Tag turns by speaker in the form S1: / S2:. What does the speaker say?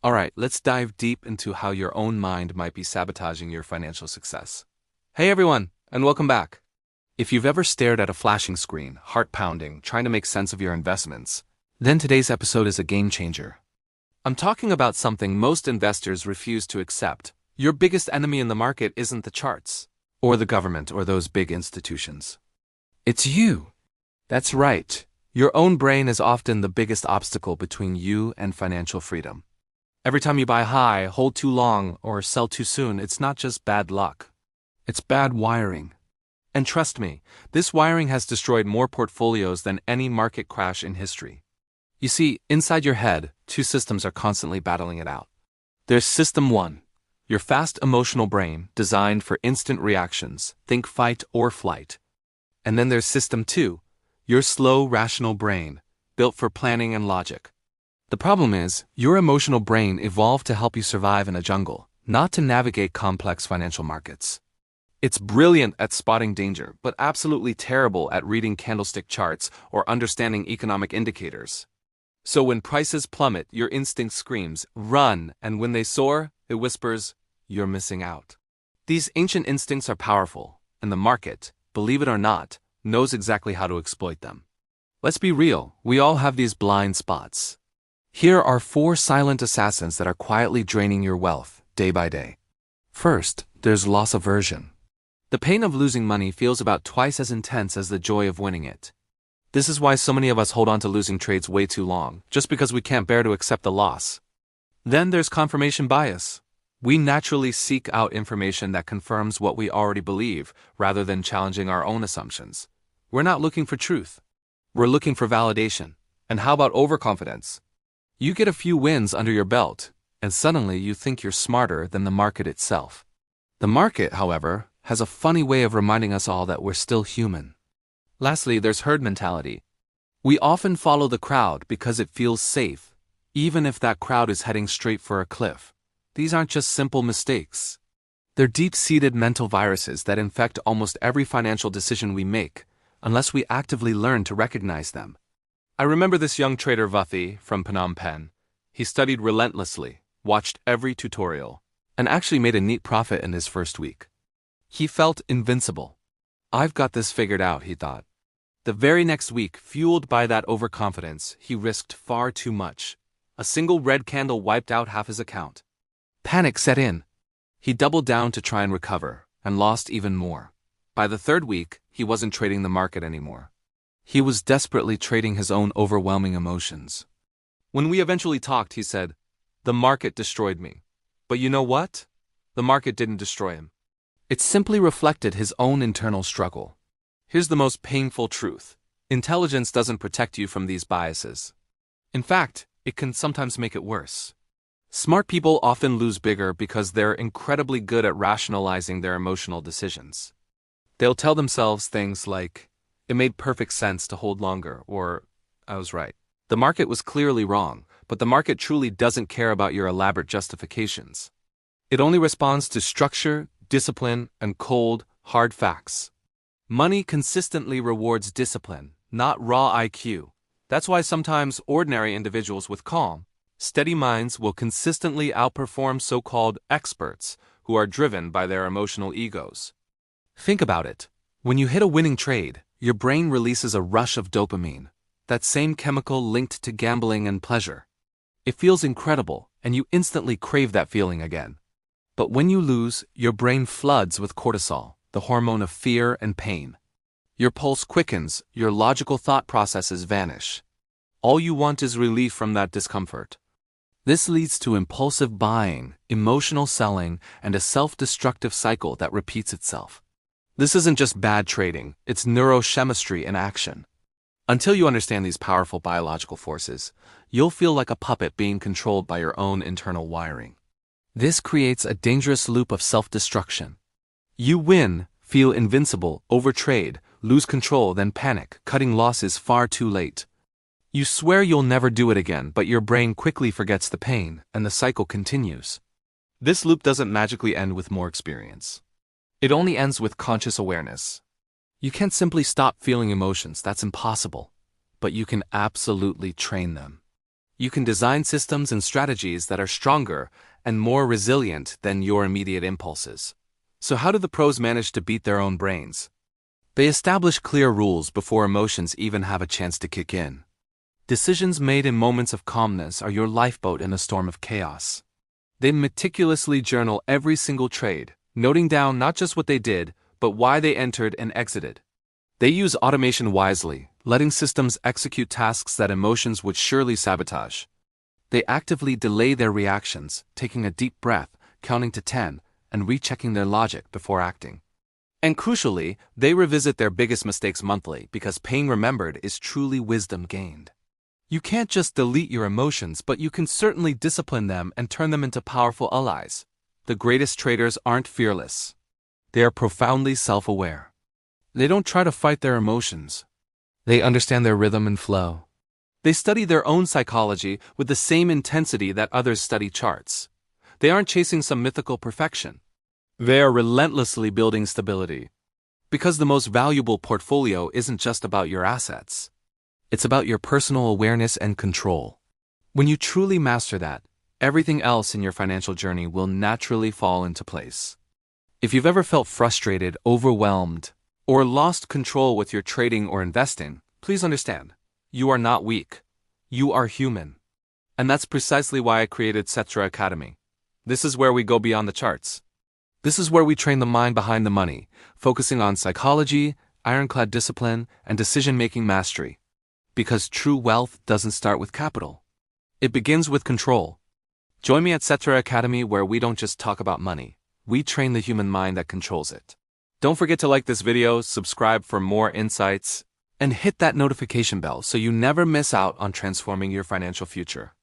S1: Alright, let's dive deep into how your own mind might be sabotaging your financial success. Hey everyone, and welcome back. If you've ever stared at a flashing screen, heart pounding, trying to make sense of your investments, then today's episode is a game changer. I'm talking about something most investors refuse to accept. Your biggest enemy in the market isn't the charts, or the government, or those big institutions. It's you. That's right. Your own brain is often the biggest obstacle between you and financial freedom. Every time you buy high, hold too long, or sell too soon, it's not just bad luck. It's bad wiring. And trust me, this wiring has destroyed more portfolios than any market crash in history. You see, inside your head, two systems are constantly battling it out. There's System 1, your fast emotional brain designed for instant reactions, think fight or flight. And then there's System 2, your slow rational brain, built for planning and logic. The problem is, your emotional brain evolved to help you survive in a jungle, not to navigate complex financial markets. It's brilliant at spotting danger, but absolutely terrible at reading candlestick charts or understanding economic indicators. So when prices plummet, your instinct screams, run, and when they soar, it whispers, you're missing out. These ancient instincts are powerful, and the market, believe it or not, knows exactly how to exploit them. Let's be real, we all have these blind spots. Here are 4 silent assassins that are quietly draining your wealth, day by day. First, there's loss aversion. The pain of losing money feels about twice as intense as the joy of winning it. This is why so many of us hold on to losing trades way too long, just because we can't bear to accept the loss. Then there's confirmation bias. We naturally seek out information that confirms what we already believe, rather than challenging our own assumptions. We're not looking for truth. We're looking for validation. And how about overconfidence? You get a few wins under your belt, and suddenly you think you're smarter than the market itself. The market, however, has a funny way of reminding us all that we're still human. Lastly, there's herd mentality. We often follow the crowd because it feels safe, even if that crowd is heading straight for a cliff. These aren't just simple mistakes. They're deep-seated mental viruses that infect almost every financial decision we make, unless we actively learn to recognize them. I remember this young trader Vathi from Phnom Penh. He studied relentlessly, watched every tutorial, and actually made a neat profit in his first week. He felt invincible. I've got this figured out, he thought. The very next week, fueled by that overconfidence, he risked far too much. A single red candle wiped out half his account. Panic set in. He doubled down to try and recover, and lost even more. By the 3rd week, he wasn't trading the market anymore. He was desperately trading his own overwhelming emotions. When we eventually talked, he said, "The market destroyed me. But you know what? The market didn't destroy him. It simply reflected his own internal struggle." Here's the most painful truth. Intelligence doesn't protect you from these biases. In fact, it can sometimes make it worse. Smart people often lose bigger because they're incredibly good at rationalizing their emotional decisions. They'll tell themselves things like, "It made perfect sense to hold longer," or, "I was right. The market was clearly wrong," but the market truly doesn't care about your elaborate justifications. It only responds to structure, discipline, and cold, hard facts. Money consistently rewards discipline, not raw IQ. That's why sometimes ordinary individuals with calm, steady minds will consistently outperform so-called experts who are driven by their emotional egos. Think about it. When you hit a winning trade, your brain releases a rush of dopamine, that same chemical linked to gambling and pleasure. It feels incredible, and you instantly crave that feeling again. But when you lose, your brain floods with cortisol, the hormone of fear and pain. Your pulse quickens, your logical thought processes vanish. All you want is relief from that discomfort. This leads to impulsive buying, emotional selling, and a self-destructive cycle that repeats itself. This isn't just bad trading, it's neurochemistry in action. Until you understand these powerful biological forces, you'll feel like a puppet being controlled by your own internal wiring. This creates a dangerous loop of self-destruction. You win, feel invincible, overtrade, lose control, then panic, cutting losses far too late. You swear you'll never do it again, but your brain quickly forgets the pain, and the cycle continues. This loop doesn't magically end with more experience. It only ends with conscious awareness. You can't simply stop feeling emotions, that's impossible. But you can absolutely train them. You can design systems and strategies that are stronger and more resilient than your immediate impulses. So how do the pros manage to beat their own brains? They establish clear rules before emotions even have a chance to kick in. Decisions made in moments of calmness are your lifeboat in a storm of chaos. They meticulously journal every single trade, noting down not just what they did, but why they entered and exited. They use automation wisely, letting systems execute tasks that emotions would surely sabotage. They actively delay their reactions, taking a deep breath, counting to 10, and rechecking their logic before acting. And crucially, they revisit their biggest mistakes monthly because pain remembered is truly wisdom gained. You can't just delete your emotions, but you can certainly discipline them and turn them into powerful allies. The greatest traders aren't fearless. They are profoundly self-aware. They don't try to fight their emotions. They understand their rhythm and flow. They study their own psychology with the same intensity that others study charts. They aren't chasing some mythical perfection. They are relentlessly building stability. Because the most valuable portfolio isn't just about your assets. It's about your personal awareness and control. When you truly master that, everything else in your financial journey will naturally fall into place. If you've ever felt frustrated, overwhelmed, or lost control with your trading or investing, please understand, you are not weak. You are human. And that's precisely why I created Sethtra Academy. This is where we go beyond the charts. This is where we train the mind behind the money, focusing on psychology, ironclad discipline, and decision-making mastery. Because true wealth doesn't start with capital. It begins with control. Join me at Sethtra Academy, where we don't just talk about money. We train the human mind that controls it. Don't forget to like this video, subscribe for more insights, and hit that notification bell so you never miss out on transforming your financial future.